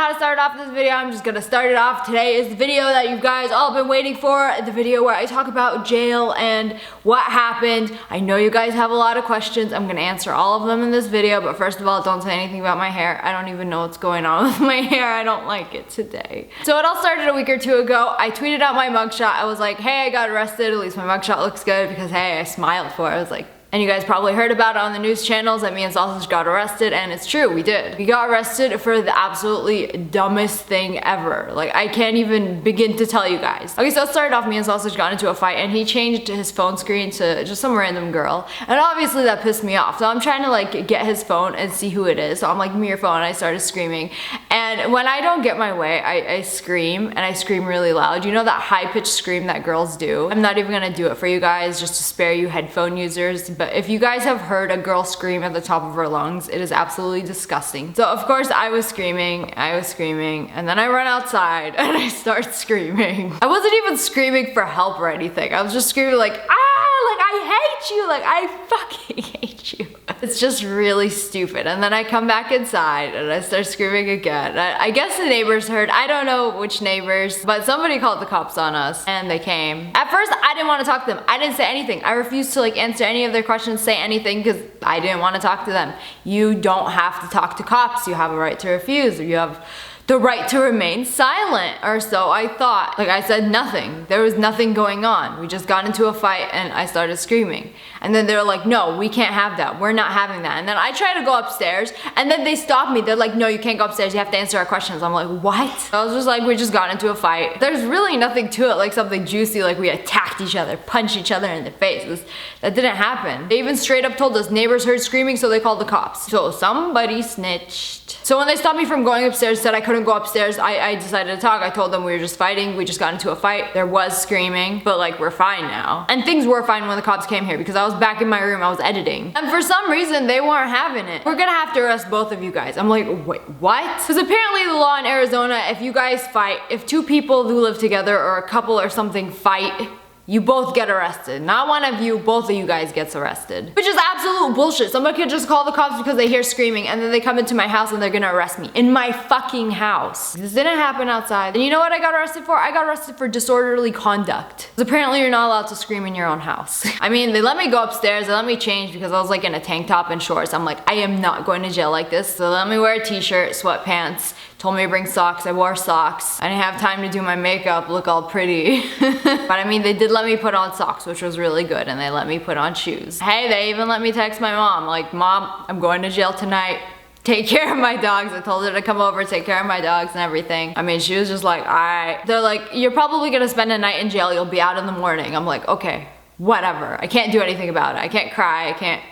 how to start off this video. I'm just gonna start it off. Today is the video that you guys all been waiting for. The video where I talk about jail and what happened. I know you guys have a lot of questions. I'm gonna answer all of them in this video, but first of all, don't say anything about my hair. I don't even know what's going on with my hair. I don't like it today. So it all started a week or two ago. I tweeted out my mugshot. I was like, hey, I got arrested. At least my mugshot looks good because, hey, I smiled for it. I was like, and you guys probably heard about it on the news channels that me and Sausage got arrested, and it's true, we did. We got arrested for the absolutely dumbest thing ever. Like, I can't even begin to tell you guys. Okay, so it started off, me and Sausage got into a fight, and he changed his phone screen to just some random girl. And obviously that pissed me off. So I'm trying to like get his phone and see who it is. So I'm like, give me your phone, and I started screaming. And when I don't get my way, I scream, and I scream really loud. You know that high-pitched scream that girls do? I'm not even gonna do it for you guys, just to spare you headphone users. But if you guys have heard a girl scream at the top of her lungs, it is absolutely disgusting. So of course I was screaming, and then I run outside and I start screaming. I wasn't even screaming for help or anything. I was just screaming like, ah, like I hate you, like I fucking hate you. It's just really stupid. And then I come back inside and I start screaming again. I guess the neighbors heard, I don't know which neighbors, but somebody called the cops on us and they came. At first I didn't want to talk to them. I didn't say anything. I refused to like answer any of their questions, say anything, because I didn't want to talk to them. You don't have to talk to cops. You have a right to refuse. You have the right to remain silent, or so I thought. Like, I said nothing. There was nothing going on. We just got into a fight and I started screaming. And then they're like, no, we can't have that. We're not having that. And then I try to go upstairs and then they stop me. They're like, no, you can't go upstairs. You have to answer our questions. I'm like, what? I was just like, we just got into a fight. There's really nothing to it, like something juicy, like we attacked each other, punched each other in the face. That didn't happen. They even straight up told us neighbors heard screaming, so they called the cops. So somebody snitched. So when they stopped me from going upstairs, said I couldn't go upstairs, I decided to talk. I told them we were just fighting. We just got into a fight. There was screaming, but like we're fine now. And things were fine when the cops came here because I was back in my room, I was editing. And for some reason, they weren't having it. We're gonna have to arrest both of you guys. I'm like, wait, what? Because apparently the law in Arizona, if you guys fight, if two people who live together or a couple or something fight, you both get arrested. Not one of you, both of you guys gets arrested. Which is absolute bullshit. Somebody could just call the cops because they hear screaming and then they come into my house and they're gonna arrest me. In my fucking house. This didn't happen outside. And you know what I got arrested for? I got arrested for disorderly conduct. Because apparently you're not allowed to scream in your own house. I mean, they let me go upstairs, they let me change because I was like in a tank top and shorts. I'm like, I am not going to jail like this. So they let me wear a t-shirt, sweatpants, told me to bring socks. I wore socks. I didn't have time to do my makeup, look all pretty. But I mean, they did let me put on socks, which was really good, and they let me put on shoes. Hey, they even let me text my mom, like, Mom, I'm going to jail tonight. Take care of my dogs. I told her to come over, take care of my dogs and everything. I mean, she was just like, alright. They're like, you're probably gonna spend a night in jail, you'll be out in the morning. I'm like, okay, whatever. I can't do anything about it. I can't cry, I can't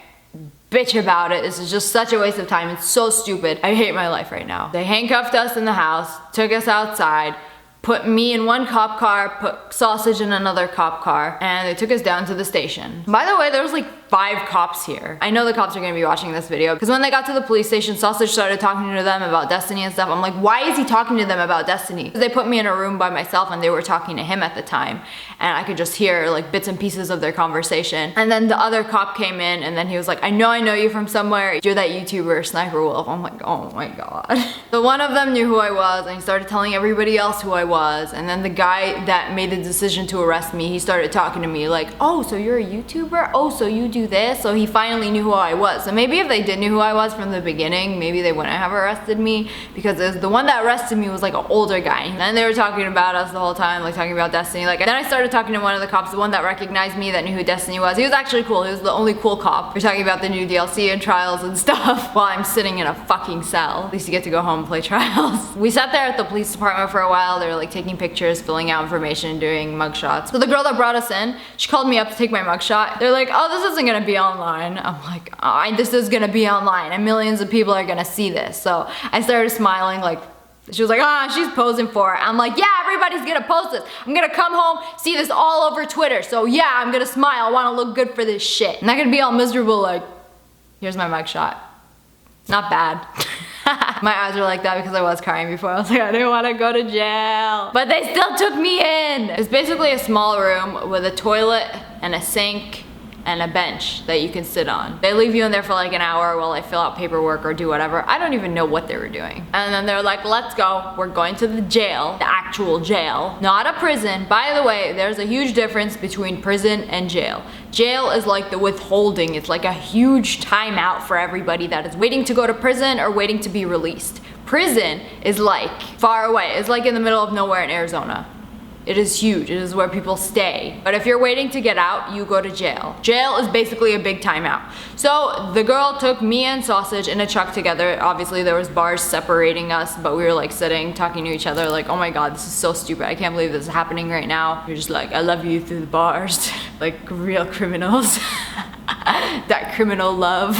bitch about it. This is just such a waste of time. It's so stupid. I hate my life right now. They handcuffed us in the house, took us outside, put me in one cop car, put Sausage in another cop car, and they took us down to the station. By the way, there was like 5 cops here. I know the cops are gonna be watching this video because when they got to the police station, Sausage started talking to them about Destiny and stuff. I'm like, why is he talking to them about Destiny? They put me in a room by myself and they were talking to him at the time, and I could just hear like bits and pieces of their conversation. And then the other cop came in and then he was like, I know you from somewhere. You're that YouTuber Sniper Wolf. I'm like, oh my god. So one of them knew who I was and he started telling everybody else who I was. And then the guy that made the decision to arrest me, he started talking to me like, oh, so you're a YouTuber? Oh, so you do this? So he finally knew who I was. So maybe if they did know who I was from the beginning, maybe they wouldn't have arrested me, because the one that arrested me was like an older guy. And then they were talking about us the whole time, like talking about Destiny. Like, and then I started talking to one of the cops, the one that recognized me, that knew who Destiny was. He was actually cool. He was the only cool cop. We're talking about the new DLC and trials and stuff while I'm sitting in a fucking cell. At least you get to go home and play trials. We sat there at the police department for a while. They were like taking pictures, filling out information, doing mugshots. So the girl that brought us in, she called me up to take my mugshot. They're like, oh, this isn't gonna be online. I'm like, oh, this is gonna be online and millions of people are gonna see this. So I started smiling, like, she was like, ah, she's posing for it. I'm like, yeah, everybody's gonna post this. I'm gonna come home, see this all over Twitter. So yeah, I'm gonna smile, I wanna look good for this shit. I'm not gonna be all miserable like, here's my mugshot. Not bad. My eyes were like that because I was crying before. I was like, I didn't want to go to jail. But they still took me in. It's basically a small room with a toilet and a sink and a bench that you can sit on. They leave you in there for like an hour while I fill out paperwork or do whatever. I don't even know what they were doing. And then they're like, let's go. We're going to the jail, the actual jail, not a prison. By the way, there's a huge difference between prison and jail. Jail is like the withholding. It's like a huge timeout for everybody that is waiting to go to prison or waiting to be released. Prison is like far away. It's like in the middle of nowhere in Arizona. It is huge. It is where people stay. But if you're waiting to get out, you go to jail. Jail is basically a big timeout. So the girl took me and Sausage in a truck together. Obviously there was bars separating us, but we were like sitting, talking to each other like, oh my God, this is so stupid. I can't believe this is happening right now. You're just like, I love you through the bars. Like real criminals. That criminal love.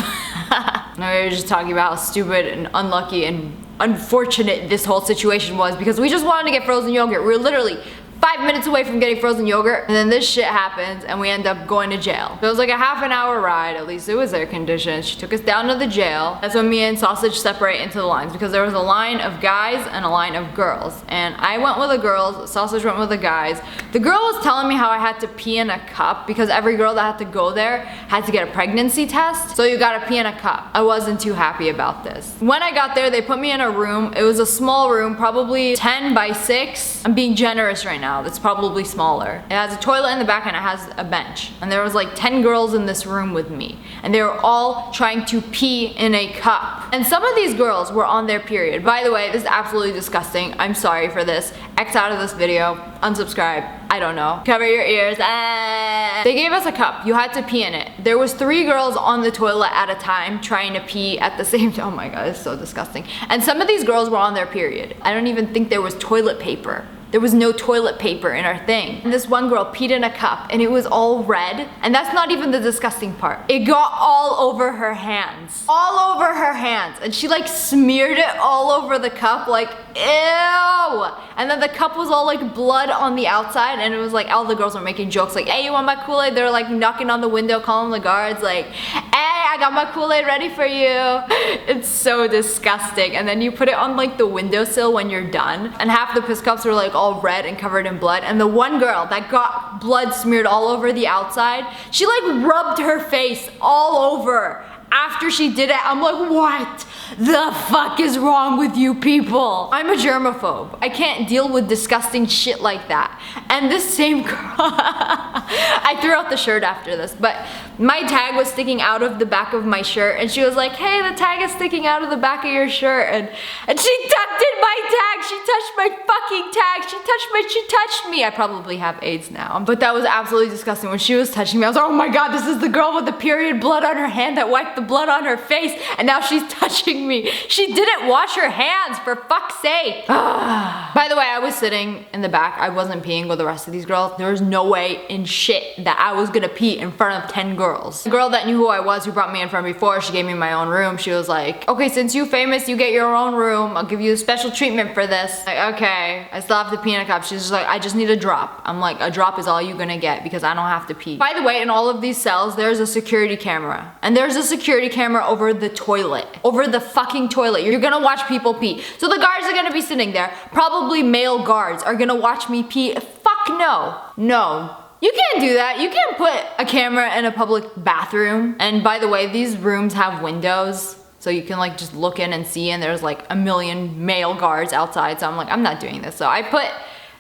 And we were just talking about how stupid and unlucky and unfortunate this whole situation was because we just wanted to get frozen yogurt. We were literally 5 minutes away from getting frozen yogurt, and then this shit happens and we end up going to jail. So it was like a half an hour ride, at least it was air conditioned. She took us down to the jail. That's when me and Sausage separate into the lines because there was a line of guys and a line of girls. And I went with the girls, Sausage went with the guys. The girl was telling me how I had to pee in a cup because every girl that had to go there had to get a pregnancy test. So you gotta pee in a cup. I wasn't too happy about this. When I got there, they put me in a room. It was a small room, probably 10 by 6. I'm being generous right now. That's probably smaller. It has a toilet in the back and it has a bench. And there was like 10 girls in this room with me. And they were all trying to pee in a cup. And some of these girls were on their period. By the way, this is absolutely disgusting. I'm sorry for this. X out of this video. Unsubscribe. I don't know. Cover your ears. They gave us a cup. You had to pee in it. There was 3 girls on the toilet at a time trying to pee at the same time. Oh my God, it's so disgusting. And some of these girls were on their period. I don't even think there was toilet paper. There was no toilet paper in our thing. And this one girl peed in a cup and it was all red. And that's not even the disgusting part. It got all over her hands. All over her hands. And she like smeared it all over the cup like, ew. And then the cup was all like blood on the outside and it was like all the girls were making jokes like, hey, you want my Kool-Aid? They're like knocking on the window, calling the guards like, hey, I got my Kool-Aid ready for you. It's so disgusting. And then you put it on like the windowsill when you're done. And half the piss cups were like all red and covered in blood. And the one girl that got blood smeared all over the outside, she like rubbed her face all over. After she did it, I'm like, what the fuck is wrong with you people? I'm a germaphobe. I can't deal with disgusting shit like that. And this same girl, I threw out the shirt after this, but my tag was sticking out of the back of my shirt and she was like, hey, the tag is sticking out of the back of your shirt. And she tucked in my tag. She touched my fucking tag. She touched me. I probably have AIDS now. But that was absolutely disgusting. When she was touching me, I was like, oh my God, this is the girl with the period blood on her hand that wiped the blood on her face and now she's touching me. She didn't wash her hands, for fuck's sake. By the way, I was sitting in the back. I wasn't peeing with the rest of these girls. There was no way in shit that I was gonna pee in front of 10 girls. The girl that knew who I was, who brought me in from before, she gave me my own room. She was like, okay, since you famous, you get your own room. I'll give you a special treatment for this. Like, okay, I still have to pee in a cup. She's just like, I just need a drop. I'm like, a drop is all you're gonna get because I don't have to pee. By the way, in all of these cells, there's a security camera. And there's a security camera over the toilet. Over the fucking toilet. You're gonna watch people pee. So the guards are gonna be sitting there. Probably male guards are gonna watch me pee. Fuck no. No. You can't do that. You can't put a camera in a public bathroom. And by the way, these rooms have windows. So you can like just look in and see, and there's like a million male guards outside. So I'm like, I'm not doing this. So I put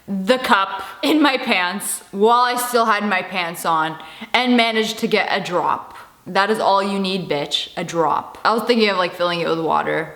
the cup in my pants while I still had my pants on and managed to get a drop. That is all you need, bitch, a drop. I was thinking of like filling it with water.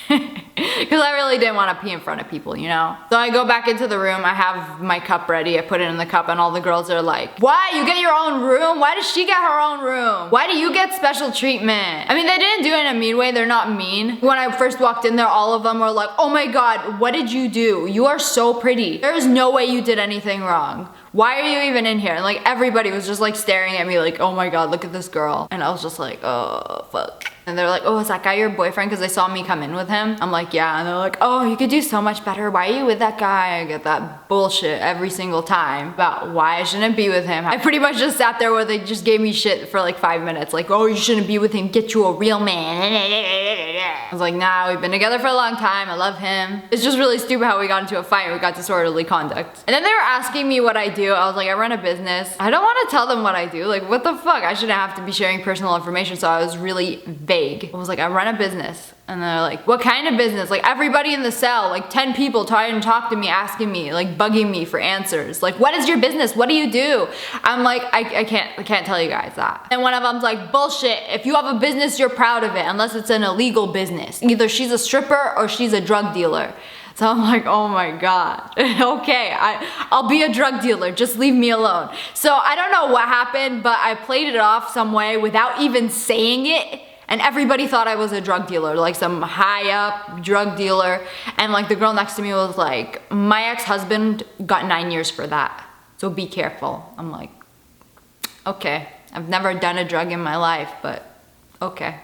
Because I really didn't want to pee in front of people, you know? So I go back into the room, I have my cup ready, I put it in the cup and all the girls are like, why? You get your own room? Why does she get her own room? Why do you get special treatment? I mean, they didn't do it in a mean way, they're not mean. When I first walked in there, all of them were like, oh my God, what did you do? You are so pretty. There is no way you did anything wrong. Why are you even in here? And like everybody was just like staring at me like, oh my God, look at this girl. And I was just like, oh, fuck. And they're like, oh, is that guy your boyfriend? Because they saw me come in with him. I'm like, yeah. And they're like, oh, you could do so much better. Why are you with that guy? I get that bullshit every single time about why I shouldn't be with him. I pretty much just sat there where they just gave me shit for like 5 minutes. Like, oh, you shouldn't be with him. Get you a real man. I was like, nah, we've been together for a long time. I love him. It's just really stupid how we got into a fight. We got disorderly conduct. And then they were asking me what I do. I was like, I run a business. I don't want to tell them what I do. Like, what the fuck? I shouldn't have to be sharing personal information. So I was really vague. I was like, I run a business. And they're like, what kind of business? Like, everybody in the cell, like 10 people trying to talk to me, asking me, like bugging me for answers. Like, what is your business? What do you do? I'm like, I can't tell you guys that. And one of them's like, bullshit. If you have a business, you're proud of it, unless it's an illegal business. Either she's a stripper or she's a drug dealer. So I'm like, oh my God. Okay, I'll be a drug dealer, just leave me alone. So I don't know what happened, but I played it off some way without even saying it. And everybody thought I was a drug dealer, like some high up drug dealer. And like the girl next to me was like, my ex-husband got 9 years for that. So be careful. I'm like, okay. I've never done a drug in my life, but okay.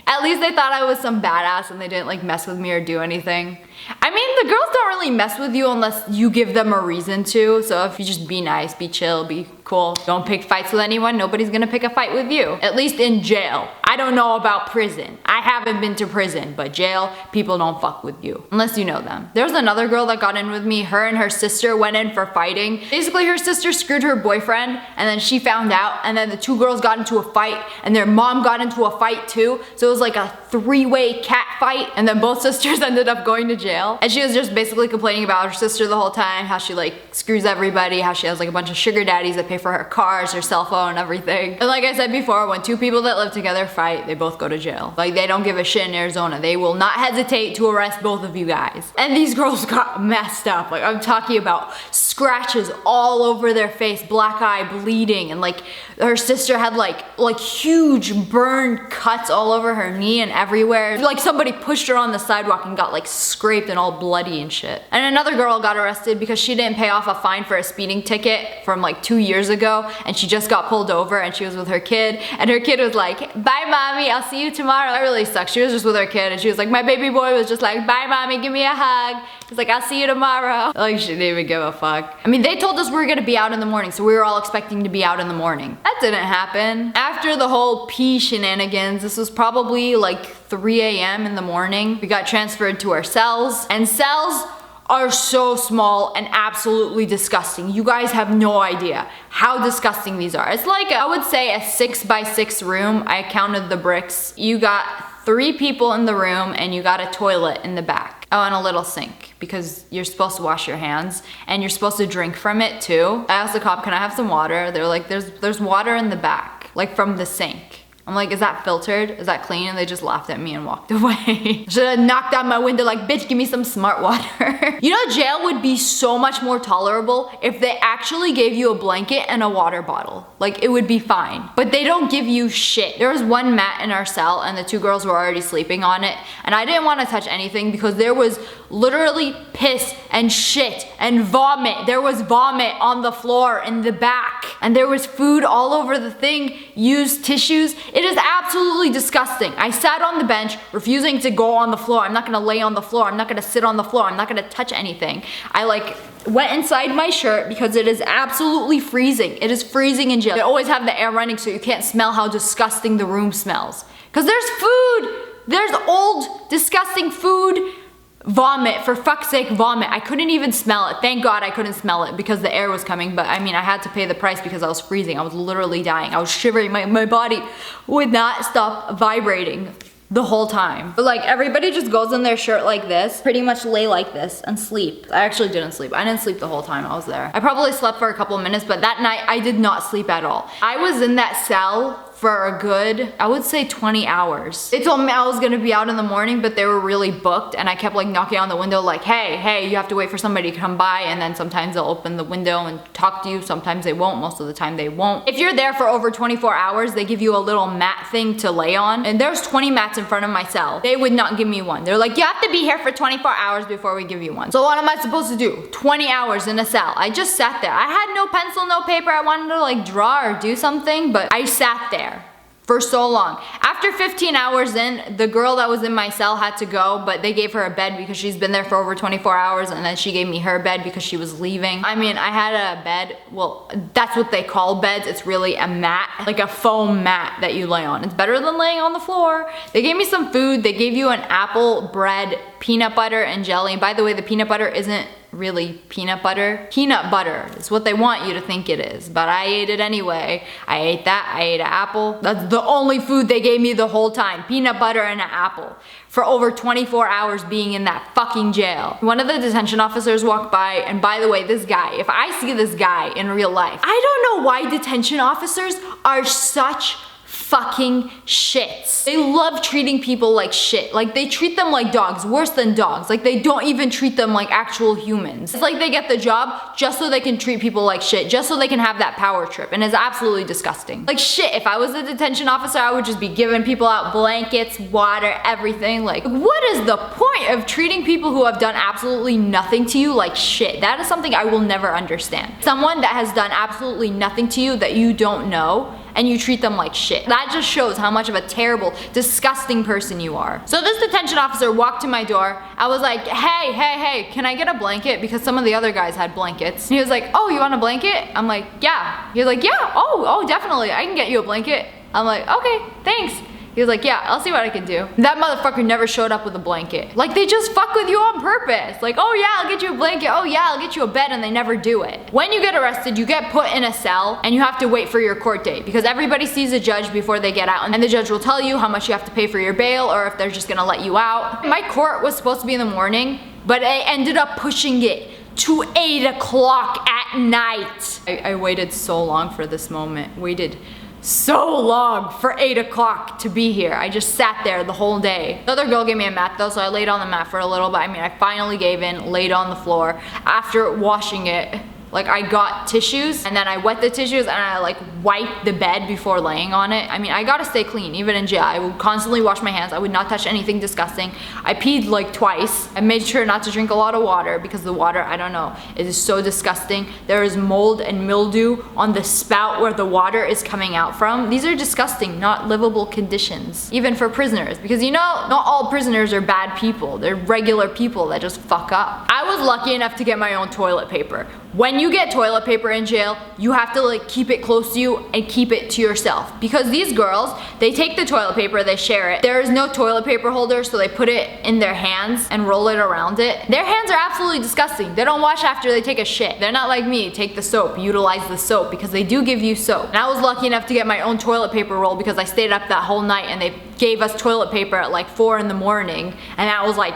At least they thought I was some badass and they didn't like mess with me or do anything. I mean, the girls don't really mess with you unless you give them a reason to. So if you just be nice, be chill, be cool, don't pick fights with anyone, nobody's gonna pick a fight with you. At least in jail. I don't know about prison. I haven't been to prison, but jail, people don't fuck with you. Unless you know them. There was another girl that got in with me. Her and her sister went in for fighting. Basically, her sister screwed her boyfriend and then she found out and then the two girls got into a fight and their mom got into a fight too. So it was like a three-way cat fight and then both sisters ended up going to jail. And she was just basically complaining about her sister the whole time, how she like screws everybody, how she has like a bunch of sugar daddies that pay for her cars, her cell phone, and everything. And like I said before, when two people that live together fight, they both go to jail. Like they don't give a shit in Arizona. They will not hesitate to arrest both of you guys. And these girls got messed up. Like I'm talking about scratches all over their face, black eye, bleeding, and like her sister had like huge burn cuts all over her knee and everywhere. Like somebody pushed her on the sidewalk and got like scraped and all bloody and shit. And another girl got arrested because she didn't pay off a fine for a speeding ticket from like 2 years ago and she just got pulled over and she was with her kid and her kid was like, bye mommy, I'll see you tomorrow. That really sucks. She was just with her kid and she was like, my baby boy was just like, bye mommy, give me a hug. He's like, I'll see you tomorrow. Like she didn't even give a fuck. I mean, they told us we were gonna be out in the morning, so we were all expecting to be out in the morning. That didn't happen. After the whole pee shenanigans, this was probably like 3 a.m. in the morning. We got transferred to our cells, and cells are so small and absolutely disgusting. You guys have no idea how disgusting these are. It's like, I would say a 6x6 room. I counted the bricks. You got 3 people in the room and you got a toilet in the back. Oh, and a little sink because you're supposed to wash your hands and you're supposed to drink from it too. I asked the cop, can I have some water? They're like, there's water in the back, like from the sink. I'm like, is that filtered? Is that clean? And they just laughed at me and walked away. Should have knocked on my window like, bitch, give me some smart water. You know, jail would be so much more tolerable if they actually gave you a blanket and a water bottle. Like, it would be fine. But they don't give you shit. There was one mat in our cell and the 2 girls were already sleeping on it. And I didn't want to touch anything because there was literally piss and shit and vomit. There was vomit on the floor in the back. And there was food all over the thing, used tissues. It is absolutely disgusting. I sat on the bench, refusing to go on the floor. I'm not gonna lay on the floor. I'm not gonna sit on the floor. I'm not gonna touch anything. I like went inside my shirt because it is absolutely freezing. It is freezing in jail. They always have the air running so you can't smell how disgusting the room smells. Cause there's food. There's old, disgusting food. Vomit, for fuck's sake, vomit. I couldn't even smell it. Thank God I couldn't smell it because the air was coming, but I mean, I had to pay the price because I was freezing. I was literally dying. I was shivering. My body would not stop vibrating the whole time. But like, everybody just goes in their shirt like this, pretty much lay like this and sleep. I actually didn't sleep. I didn't sleep the whole time I was there. I probably slept for a couple of minutes, but that night I did not sleep at all. I was in that cell for a good, I would say 20 hours. They told me I was gonna be out in the morning, but they were really booked and I kept like knocking on the window like, hey, you have to wait for somebody to come by, and then sometimes they'll open the window and talk to you, sometimes they won't, most of the time they won't. If you're there for over 24 hours, they give you a little mat thing to lay on, and there's 20 mats in front of my cell. They would not give me one. They're like, you have to be here for 24 hours before we give you one. So what am I supposed to do? 20 hours in a cell. I just sat there. I had no pencil, no paper. I wanted to like draw or do something, but I sat there for so long. After 15 hours in, the girl that was in my cell had to go, but they gave her a bed because she's been there for over 24 hours, and then she gave me her bed because she was leaving. I mean, I had a bed, well, that's what they call beds. It's really a mat, like a foam mat that you lay on. It's better than laying on the floor. They gave me some food. They gave you an apple, bread, peanut butter, and jelly. By the way, the peanut butter isn't really peanut butter. Peanut butter is what they want you to think it is, but I ate it anyway. I ate that, I ate an apple. That's the only food they gave me the whole time. Peanut butter and an apple. For over 24 hours being in that fucking jail. One of the detention officers walked by, and by the way, this guy, if I see this guy in real life, I don't know why detention officers are such fucking shits. They love treating people like shit. Like they treat them like dogs, worse than dogs. Like they don't even treat them like actual humans. It's like they get the job just so they can treat people like shit, just so they can have that power trip, and it's absolutely disgusting. Like shit, if I was a detention officer, I would just be giving people out blankets, water, everything. Like what is the point of treating people who have done absolutely nothing to you like shit? That is something I will never understand. Someone that has done absolutely nothing to you that you don't know, and you treat them like shit. That just shows how much of a terrible, disgusting person you are. So this detention officer walked to my door. I was like, hey, can I get a blanket? Because some of the other guys had blankets. And he was like, oh, you want a blanket? I'm like, yeah. He was like, yeah, oh, definitely, I can get you a blanket. I'm like, okay, thanks. He was like, yeah, I'll see what I can do. That motherfucker never showed up with a blanket. Like they just fuck with you on purpose. Like, oh yeah, I'll get you a blanket. Oh yeah, I'll get you a bed, and they never do it. When you get arrested, you get put in a cell and you have to wait for your court date because everybody sees a judge before they get out, and the judge will tell you how much you have to pay for your bail or if they're just gonna let you out. My court was supposed to be in the morning, but I ended up pushing it to 8 o'clock at night. I waited so long for this moment. Waited so long for 8 o'clock to be here. I just sat there the whole day. The other girl gave me a mat though, so I laid on the mat for a little bit. I mean, I finally gave in, laid on the floor. After washing it, like I got tissues and then I wet the tissues and I like wiped the bed before laying on it. I mean, I gotta stay clean even in jail. I would constantly wash my hands. I would not touch anything disgusting. I peed like twice. I made sure not to drink a lot of water because the water, I don't know, it is so disgusting. There is mold and mildew on the spout where the water is coming out from. These are disgusting, not livable conditions, even for prisoners, because you know, not all prisoners are bad people. They're regular people that just fuck up. I was lucky enough to get my own toilet paper. When you get toilet paper in jail, you have to like keep it close to you and keep it to yourself. Because these girls, they take the toilet paper, they share it. There is no toilet paper holder, so they put it in their hands and roll it around it. Their hands are absolutely disgusting. They don't wash after they take a shit. They're not like me, take the soap, utilize the soap, because they do give you soap. And I was lucky enough to get my own toilet paper roll because I stayed up that whole night and they gave us toilet paper at like 4 in the morning. And I was like,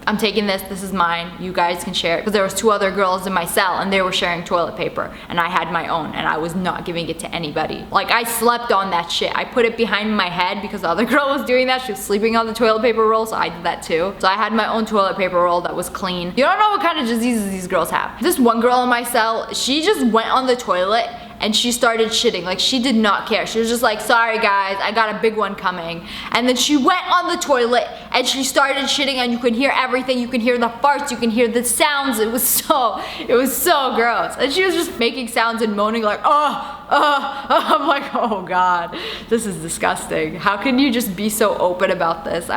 I'm taking this is mine, you guys can share it. Because there was 2 other girls in my cell and they were sharing toilet paper and I had my own and I was not giving it to anybody. Like I slept on that shit. I put it behind my head because the other girl was doing that. She was sleeping on the toilet paper roll, so I did that too. So I had my own toilet paper roll that was clean. You don't know what kind of diseases these girls have. This one girl in my cell, she just went on the toilet and she started shitting. Like she did not care. She was just like, sorry guys, I got a big one coming. And then she went on the toilet and she started shitting and you could hear everything. You could hear the farts, you can hear the sounds. It was so gross. And she was just making sounds and moaning like, I'm like, oh God, this is disgusting. How can you just be so open about this?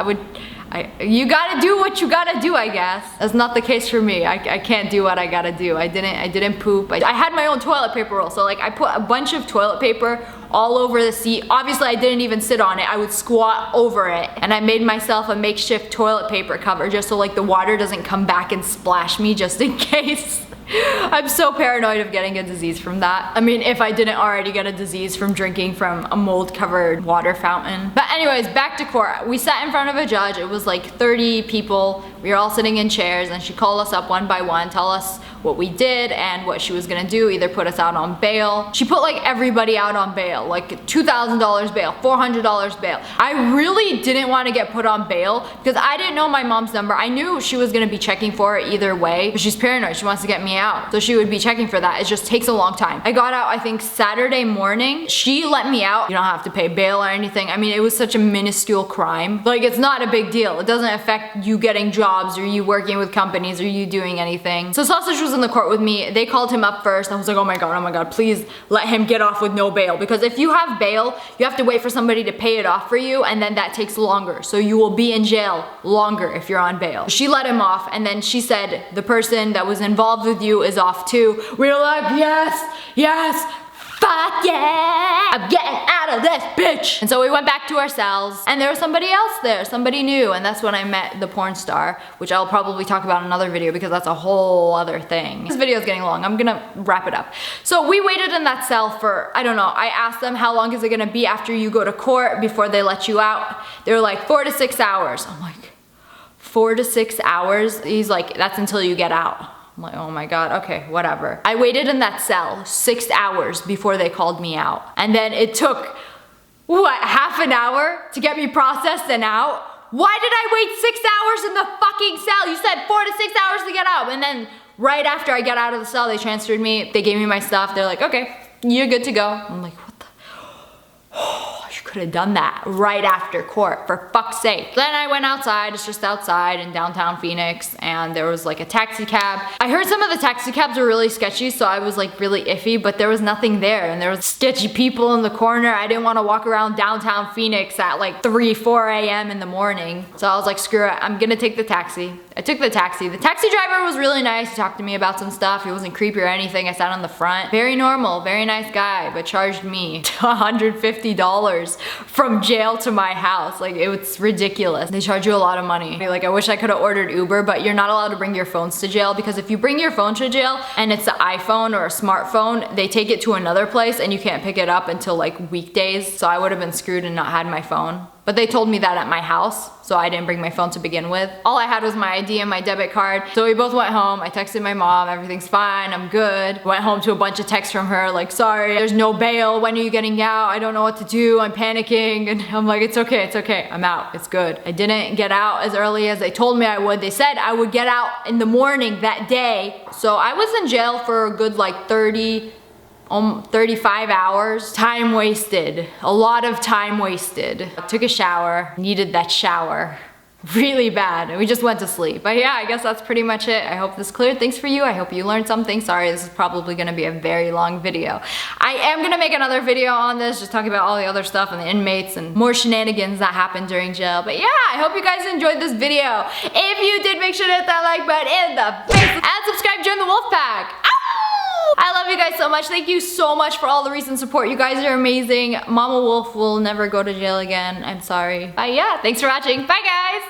You gotta do what you gotta do, I guess. That's not the case for me. I can't do what I gotta do. I didn't poop. I had my own toilet paper roll, so like I put a bunch of toilet paper all over the seat. Obviously I didn't even sit on it. I would squat over it and I made myself a makeshift toilet paper cover just so like the water doesn't come back and splash me just in case. I'm so paranoid of getting a disease from that. I mean, if I didn't already get a disease from drinking from a mold-covered water fountain. But anyways, back to court. We sat in front of a judge. It was like 30 people. We were all sitting in chairs and she called us up one by one, tell us what we did and what she was gonna do, either put us out on bail. She put like everybody out on bail, like $2,000 bail, $400 bail. I really didn't want to get put on bail because I didn't know my mom's number. I knew she was gonna be checking for it either way, but she's paranoid. She wants to get me out. So she would be checking for that. It just takes a long time. I got out, I think Saturday morning. She let me out. You don't have to pay bail or anything. I mean, it was such a minuscule crime. Like, it's not a big deal. It doesn't affect you getting jobs or you working with companies or you doing anything. So Sausage was was in the court with me. They called him up first. I was like, oh my God, please let him get off with no bail. Because if you have bail, you have to wait for somebody to pay it off for you, and then that takes longer. So you will be in jail longer if you're on bail. She let him off, and then she said, the person that was involved with you is off too. We were like, yes, yes. Fuck yeah! I'm getting out of this bitch! And so we went back to our cells, and there was somebody else there, somebody new, and that's when I met the porn star, which I'll probably talk about in another video because that's a whole other thing. This video is getting long. I'm gonna wrap it up. So we waited in that cell for, I don't know, I asked them how long is it gonna be after you go to court before they let you out. They were like 4 to 6 hours. I'm like, 4 to 6 hours? He's like, that's until you get out. I'm like, oh my God, okay, whatever. I waited in that cell 6 hours before they called me out. And then it took, what, half an hour to get me processed and out? Why did I wait 6 hours in the fucking cell? You said 4 to 6 hours to get out. And then right after I got out of the cell, they transferred me. They gave me my stuff. They're like, okay, you're good to go. I'm like, what the? Could have done that right after court, for fuck's sake. Then I went outside, it's just outside in downtown Phoenix, and there was like a taxi cab. I heard some of the taxi cabs were really sketchy, so I was like really iffy, but there was nothing there, and there was sketchy people in the corner. I didn't want to walk around downtown Phoenix at like 3, 4 a.m. in the morning. So I was like, screw it, I'm gonna take the taxi. I took the taxi. The taxi driver was really nice. He talked to me about some stuff. He wasn't creepy or anything. I sat on the front. Very normal, very nice guy, but charged me $150 from jail to my house. Like, it was ridiculous. They charge you a lot of money. Like, I wish I could have ordered Uber, but you're not allowed to bring your phones to jail, because if you bring your phone to jail and it's an iPhone or a smartphone, they take it to another place and you can't pick it up until like weekdays. So I would have been screwed and not had my phone. But they told me that at my house, so I didn't bring my phone to begin with. All I had was my ID and my debit card. So we both went home. I texted my mom, everything's fine, I'm good. Went home to a bunch of texts from her, like, sorry, there's no bail, when are you getting out? I don't know what to do, I'm panicking. And I'm like, it's okay, I'm out, it's good. I didn't get out as early as they told me I would. They said I would get out in the morning that day. So I was in jail for a good like 35 hours. Time wasted. A lot of time wasted. I took a shower. Needed that shower really bad. And we just went to sleep. But yeah, I guess that's pretty much it. I hope this cleared things for you. I hope you learned something. Sorry, this is probably gonna be a very long video. I am gonna make another video on this, just talking about all the other stuff and the inmates and more shenanigans that happened during jail. But yeah, I hope you guys enjoyed this video. If you did, make sure to hit that like button in the face and subscribe, join the wolf pack. I love you guys so much. Thank you so much for all the recent support. You guys are amazing. Mama Wolf will never go to jail again. I'm sorry. But yeah, thanks for watching. Bye guys.